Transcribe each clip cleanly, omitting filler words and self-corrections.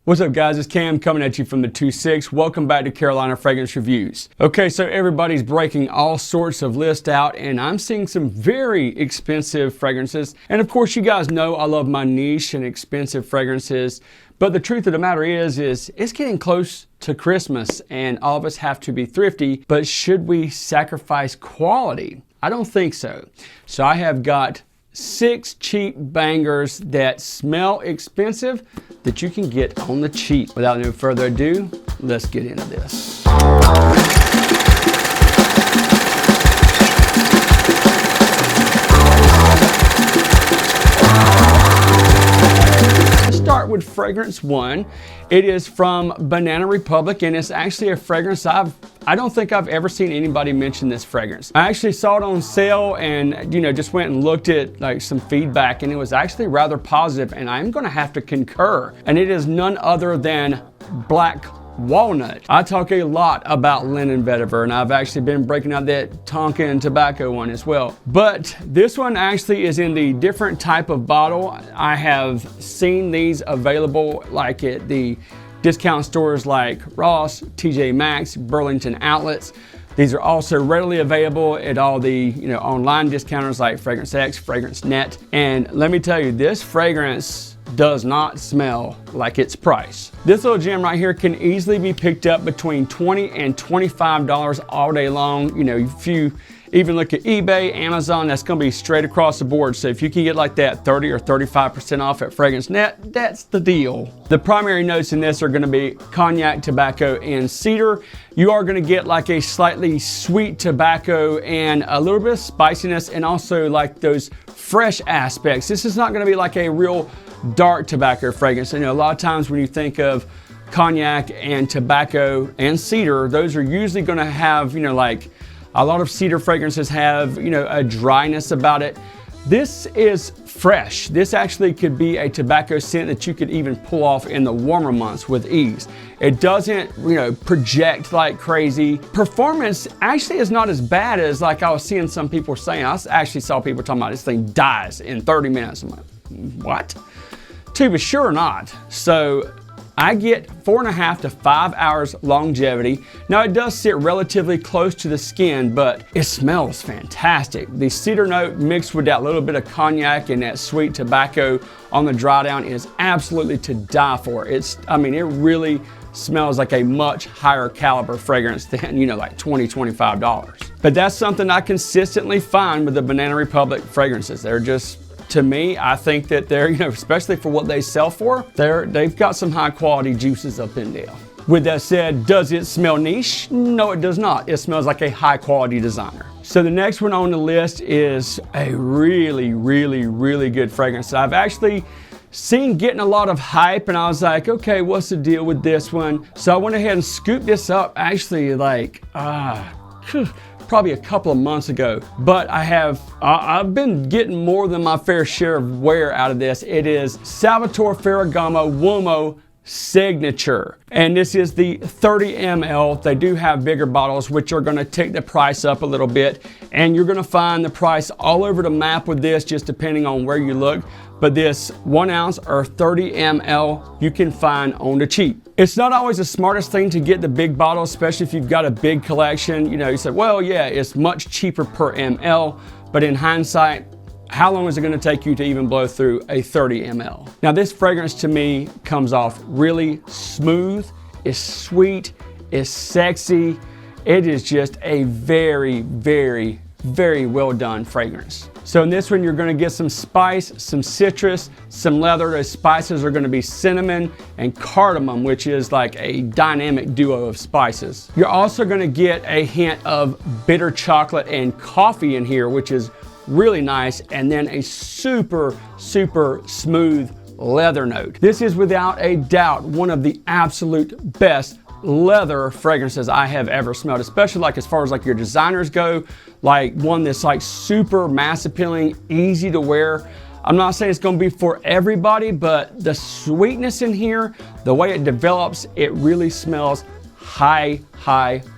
What's up guys, it's Cam coming at you from the 2-6. Welcome back to Carolina Fragrance Reviews. Okay, so everybody's breaking all sorts of lists out and I'm seeing some very expensive fragrances. And of course you guys know I love my niche and expensive fragrances. But the truth of the matter is it's getting close to Christmas and all of us have to be thrifty. But should we sacrifice quality? I don't think so. So I have got 6 cheap bangers that smell expensive that you can get on the cheap. Without no further ado, let's get into this. Start with fragrance 1. It is from Banana Republic and it's actually a fragrance I don't think I've ever seen anybody mention this fragrance. I actually saw it on sale and just went and looked at like some feedback and it was actually rather positive and I'm gonna have to concur. And it is none other than Black Walnut. I talk a lot about Linen Vetiver and I've actually been breaking out that Tonkin tobacco one as well. But this one actually is in the different type of bottle. I have seen these available like at the discount stores like Ross, TJ Maxx, Burlington outlets. These are also readily available at all the online discounters like Fragrance X, Fragrance Net. And let me tell you, this fragrance does not smell like its price. This little gem right here can easily be picked up between $20 and $25 all day long. If you even look at eBay, Amazon, that's gonna be straight across the board. So if you can get like that 30 or 35% off at Fragrance Net, that's the deal. The primary notes in this are gonna be cognac, tobacco, and cedar. You are gonna get like a slightly sweet tobacco and a little bit of spiciness and also like those fresh aspects. This is not gonna be like a real dark tobacco fragrance. A lot of times when you think of cognac and tobacco and cedar, those are usually gonna have, like a lot of cedar fragrances have, a dryness about it. This is fresh. This actually could be a tobacco scent that you could even pull off in the warmer months with ease. It doesn't, project like crazy. Performance actually is not as bad as like I was seeing some people saying. I actually saw people talking about this thing dies in 30 minutes. I'm like, what? To be sure not. So I get 4.5 to 5 hours longevity. Now it does sit relatively close to the skin, but it smells fantastic. The cedar note mixed with that little bit of cognac and that sweet tobacco on the dry down is absolutely to die for. It really smells like a much higher caliber fragrance than, like $20, $25. But that's something I consistently find with the Banana Republic fragrances. They're just, to me, I think that they're, especially for what they sell for, they've got some high quality juices up in there. With that said, does it smell niche? No, it does not. It smells like a high quality designer. So the next one on the list is a really, really, really good fragrance that I've actually seen getting a lot of hype and I was like, okay, what's the deal with this one? So I went ahead and scooped this up actually like, probably a couple of months ago, but I've been getting more than my fair share of wear out of this. It is Salvatore Ferragamo Womo Signature, and this is the 30 ml. They do have bigger bottles, which are gonna take the price up a little bit, and you're gonna find the price all over the map with this, just depending on where you look. But this 1 ounce or 30 ml you can find on the cheap. It's not always the smartest thing to get the big bottle, especially if you've got a big collection. You say, well, yeah, it's much cheaper per ml, but in hindsight, how long is it gonna take you to even blow through a 30 ml? Now this fragrance to me comes off really smooth, it's sweet, it's sexy. It is just a very, very, very well done fragrance. So in this one, you're gonna get some spice, some citrus, some leather. Those spices are gonna be cinnamon and cardamom, which is like a dynamic duo of spices. You're also gonna get a hint of bitter chocolate and coffee in here, which is really nice, and then a super, super smooth leather note. This is without a doubt one of the absolute best leather fragrances I have ever smelled, especially like as far as like your designers go, like one that's like super mass appealing, easy to wear. I'm not saying it's gonna be for everybody, but the sweetness in here, the way it develops, it really smells high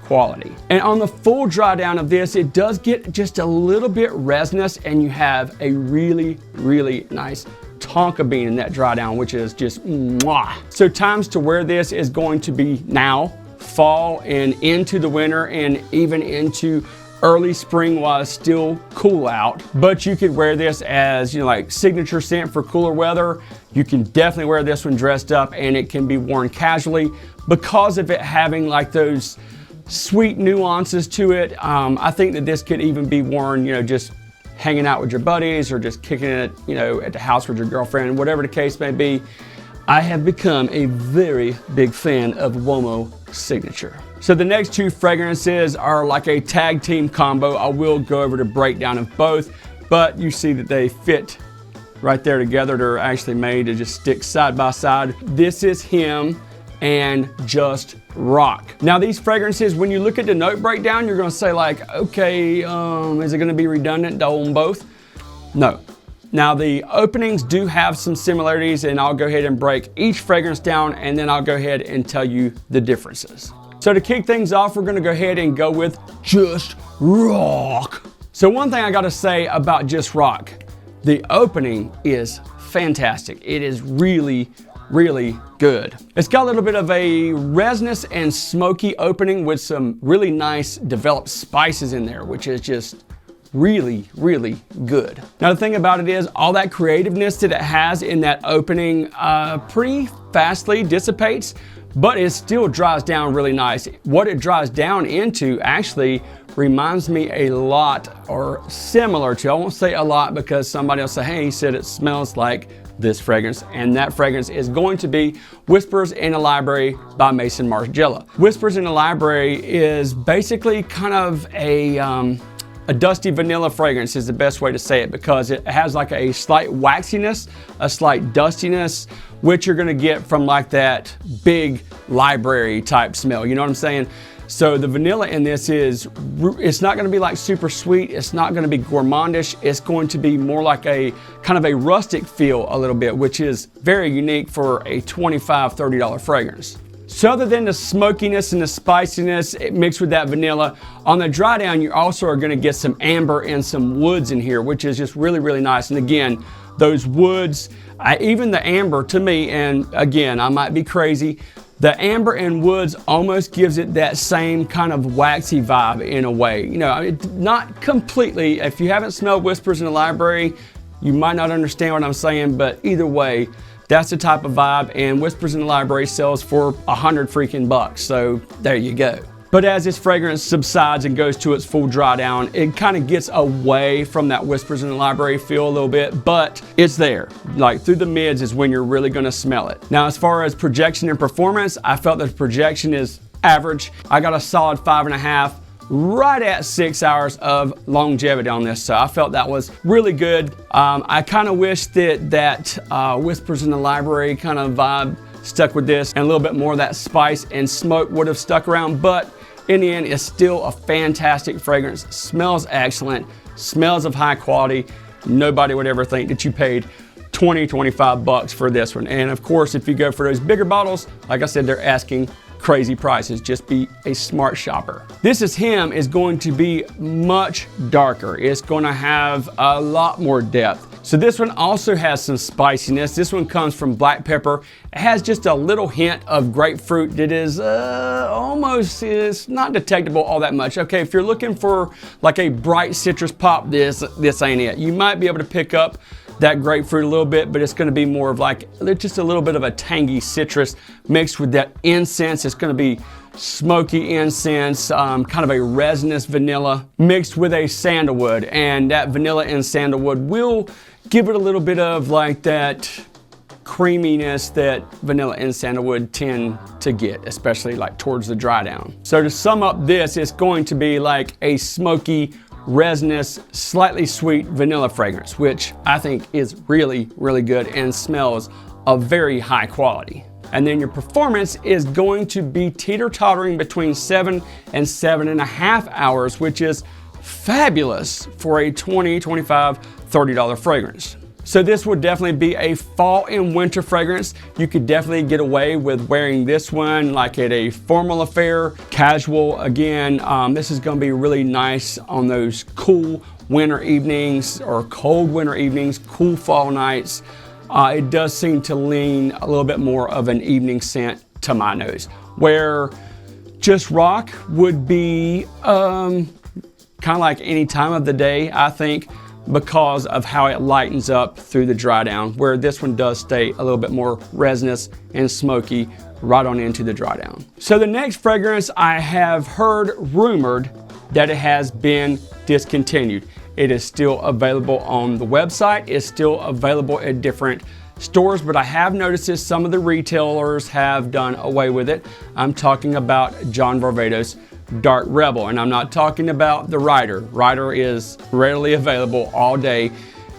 quality. And on the full dry down of this, it does get just a little bit resinous and you have a really, really nice tonka bean in that dry down, which is just mwah. So times to wear this is going to be now, fall, and into the winter, and even into early spring while it's still cool out. But you could wear this as, you know, like signature scent for cooler weather. You can definitely wear this one dressed up, and it can be worn casually because of it having like those sweet nuances to it. I think that this could even be worn, you know, just hanging out with your buddies or just kicking it, you know, at the house with your girlfriend, whatever the case may be. I have become a very big fan of Womo Signature. So the next two fragrances are like a tag team combo. I will go over the breakdown of both, but you see that they fit right there together. They're actually made to just stick side by side. This is him and Just Rock. Now these fragrances, when you look at the note breakdown, you're gonna say like, okay, is it gonna be redundant to own both? No. Now the openings do have some similarities, and I'll go ahead and break each fragrance down, and then I'll go ahead and tell you the differences. So to kick things off, we're gonna go ahead and go with Just Rock. So one thing I gotta say about Just Rock, the opening is fantastic. It is really, really good. It's got a little bit of a resinous and smoky opening with some really nice developed spices in there, which is just really, really good. Now the thing about it is all that creativeness that it has in that opening pretty fastly dissipates, but it still dries down really nice. What it dries down into actually reminds me a lot, or similar to, I won't say a lot because somebody will say, hey, he said it smells like this fragrance, and that fragrance is going to be Whispers in a Library by Maison Margiela. Whispers in a Library is basically kind of a dusty vanilla fragrance is the best way to say it, because it has like a slight waxiness, a slight dustiness, which you're gonna get from like that big library type smell, you know what I'm saying? So the vanilla in this it's not gonna be like super sweet, it's not gonna be gourmandish, it's going to be more like a kind of a rustic feel a little bit, which is very unique for a $25, $30 fragrance. So other than the smokiness and the spiciness mixed with that vanilla, on the dry down you also are going to get some amber and some woods in here, which is just really, really nice. And again, those woods, even the amber to me, and again, I might be crazy, the amber and woods almost gives it that same kind of waxy vibe in a way. You know, not completely. If you haven't smelled Whispers in the Library, you might not understand what I'm saying, but either way, that's the type of vibe, and Whispers in the Library sells for $100 freaking bucks, so there you go. But as this fragrance subsides and goes to its full dry down, it kind of gets away from that Whispers in the Library feel a little bit, but it's there. Like through the mids is when you're really gonna smell it. Now as far as projection and performance, I felt that the projection is average. I got a solid 5.5. Right at 6 hours of longevity on this, so I felt that was really good. I kind of wish that Whispers in the Library kind of vibe stuck with this, and a little bit more of that spice and smoke would have stuck around, but in the end, it's still a fantastic fragrance. Smells excellent, smells of high quality. Nobody would ever think that you paid 20, 25 bucks for this one. And of course, if you go for those bigger bottles, like I said, they're asking crazy prices. Just be a smart shopper. This is him is going to be much darker. It's going to have a lot more depth. So this one also has some spiciness. This one comes from black pepper. It has just a little hint of grapefruit that is almost is not detectable all that much. Okay, if you're looking for like a bright citrus pop, this ain't it. You might be able to pick up that grapefruit a little bit, but it's gonna be more of like just a little bit of a tangy citrus mixed with that incense. It's gonna be smoky incense, kind of a resinous vanilla mixed with a sandalwood, and that vanilla and sandalwood will give it a little bit of like that creaminess that vanilla and sandalwood tend to get, especially like towards the dry down. So to sum up this, it's going to be like a smoky, resinous, slightly sweet vanilla fragrance, which I think is really, really good and smells of very high quality. And then your performance is going to be teeter-tottering between 7 and 7.5 hours, which is fabulous for a $20, $25, $30 fragrance. So this would definitely be a fall and winter fragrance. You could definitely get away with wearing this one like at a formal affair, casual. Again, this is gonna be really nice on those cool winter evenings or cold winter evenings, cool fall nights. it does seem to lean a little bit more of an evening scent to my nose, where Just Rock would be kind of like any time of the day, I think, because of how it lightens up through the dry down, where this one does stay a little bit more resinous and smoky right on into the dry down. So the next fragrance, I have heard rumored that it has been discontinued. It is still available on the website. It's still available at different stores, but I have noticed that some of the retailers have done away with it. I'm talking about John Varvatos Dark Rebel, and I'm not talking about the Rider. Rider is readily available all day.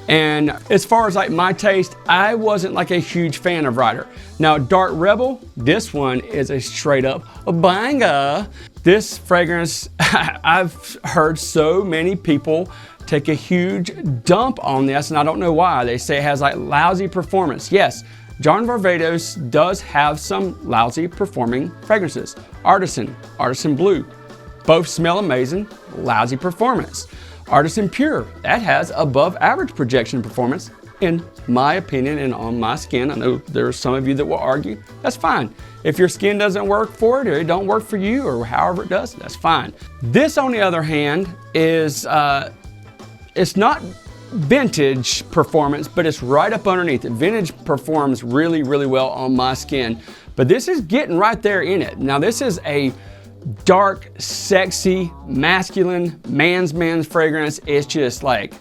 And as far as like my taste, I wasn't like a huge fan of Rider. Now Dark Rebel, this one is a straight up banger. This fragrance, I've heard so many people take a huge dump on this, and I don't know why. They say it has like lousy performance. Yes, John Varvatos does have some lousy performing fragrances. Artisan, Artisan Blue, both smell amazing, lousy performance. Artisan Pure, that has above average projection performance, in my opinion and on my skin. I know there's some of you that will argue. That's fine. If your skin doesn't work for it, or it don't work for you, or however it does, that's fine. This, on the other hand, is it's not vintage performance, but it's right up underneath it. Vintage performs really, really well on my skin, but this is getting right there in it. Now this is a dark, sexy, masculine, man's fragrance. It's just like,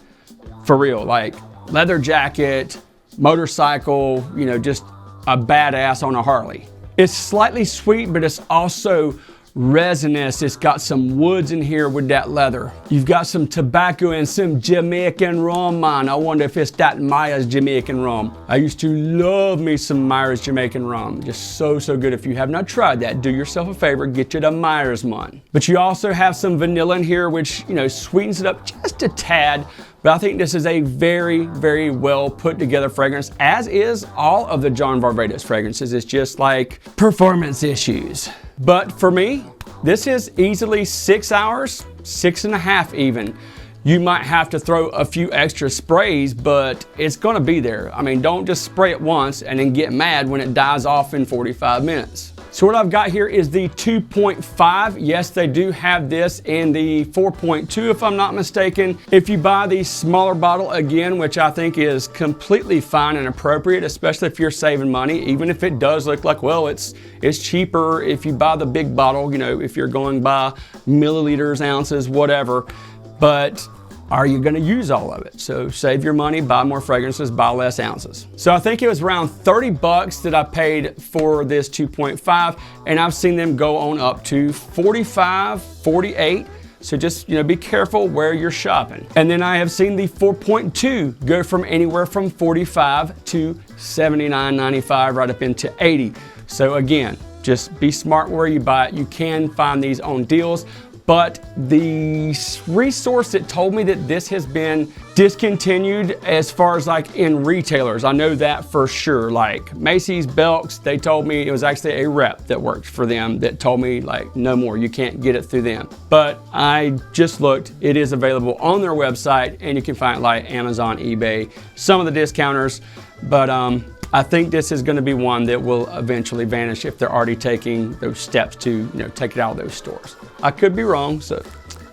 for real, like leather jacket, motorcycle, you know, just a badass on a Harley. It's slightly sweet, but it's also resinous. It's got some woods in here with that leather. You've got some tobacco and some Jamaican rum, man. I wonder if it's that Maya's Jamaican rum. I used to love me some Myers Jamaican rum. Just so good. If you have not tried that, do yourself a favor, get you the Myers one. But you also have some vanilla in here, which, you know, sweetens it up just a tad. But I think this is a very, very well put together fragrance, as is all of the John Varvatos fragrances. It's just like performance issues. But for me, this is easily 6 hours, 6.5 even. You might have to throw a few extra sprays, but it's gonna be there. I mean, don't just spray it once and then get mad when it dies off in 45 minutes. So what I've got here is the 2.5. Yes, they do have this in the 4.2 if I'm not mistaken. If you buy the smaller bottle, again, which I think is completely fine and appropriate, especially if you're saving money, even if it does look like, well, it's cheaper if you buy the big bottle, you know, if you're going by milliliters, ounces, whatever. But are you gonna use all of it? So save your money, buy more fragrances, buy less ounces. So I think it was around 30 bucks that I paid for this 2.5, and I've seen them go on up to 45, 48. So just, you know, be careful where you're shopping. And then I have seen the 4.2 go from anywhere from 45 to 79.95 right up into 80. So again, just be smart where you buy it. You can find these on deals. But the resource that told me that this has been discontinued as far as like in retailers, I know that for sure. Like Macy's, Belk's, they told me it was actually a rep that worked for them that told me like no more, you can't get it through them. But I just looked, it is available on their website, and you can find it like Amazon, eBay, some of the discounters. But I think this is going to be one that will eventually vanish if they're already taking those steps to, you know, take it out of those stores. I could be wrong, so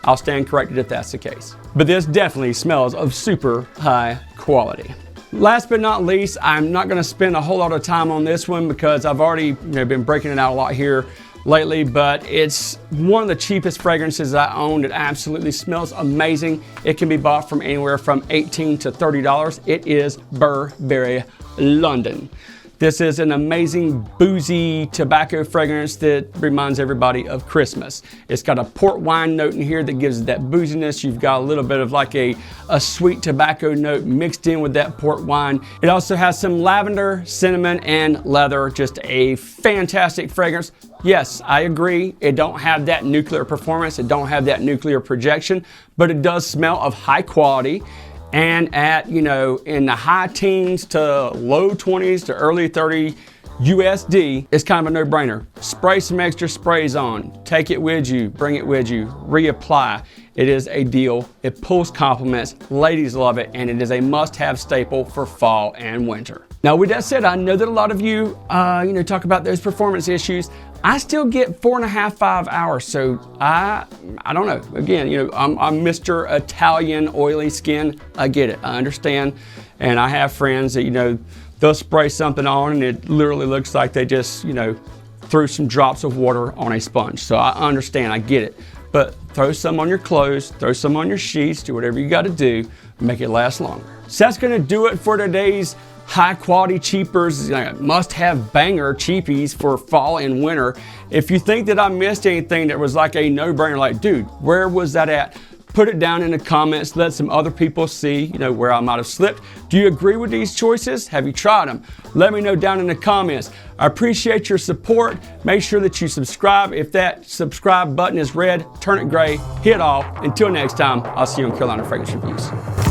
I'll stand corrected if that's the case. But this definitely smells of super high quality. Last but not least, I'm not going to spend a whole lot of time on this one because I've already, you know, been breaking it out a lot here lately, but it's one of the cheapest fragrances I own. It absolutely smells amazing. It can be bought from anywhere from $18 to $30. It is Burberry London. This is an amazing boozy tobacco fragrance that reminds everybody of Christmas. It's got a port wine note in here that gives it that booziness. You've got a little bit of like a sweet tobacco note mixed in with that port wine. It also has some lavender, cinnamon, and leather. Just a fantastic fragrance. Yes, I agree. It don't have that nuclear performance. It don't have that nuclear projection, but it does smell of high quality. And at, you know, in the high teens to low 20s to early 30 USD, it's kind of a no-brainer. Spray some extra sprays on, take it with you, bring it with you, reapply. It is a deal. It pulls compliments. Ladies love it, and it is a must-have staple for fall and winter. Now, with that said, I know that a lot of you, talk about those performance issues. I still get 4.5, 5 hours. So I don't know. Again, I'm Mr. Italian oily skin. I get it. I understand. And I have friends that, they'll spray something on and it literally looks like they just, threw some drops of water on a sponge. So I understand. I get it. But throw some on your clothes, throw some on your sheets, do whatever you got to do, make it last longer. So that's going to do it for today's high quality cheapers, must have banger cheapies for fall and winter. If you think that I missed anything that was like a no-brainer, like, dude, where was that at? Put it down in the comments, let some other people see, where I might have slipped. Do you agree with these choices? Have you tried them? Let me know down in the comments. I appreciate your support. Make sure that you subscribe. If that subscribe button is red, turn it gray, hit all. Until next time, I'll see you on Carolina Fragrance Reviews.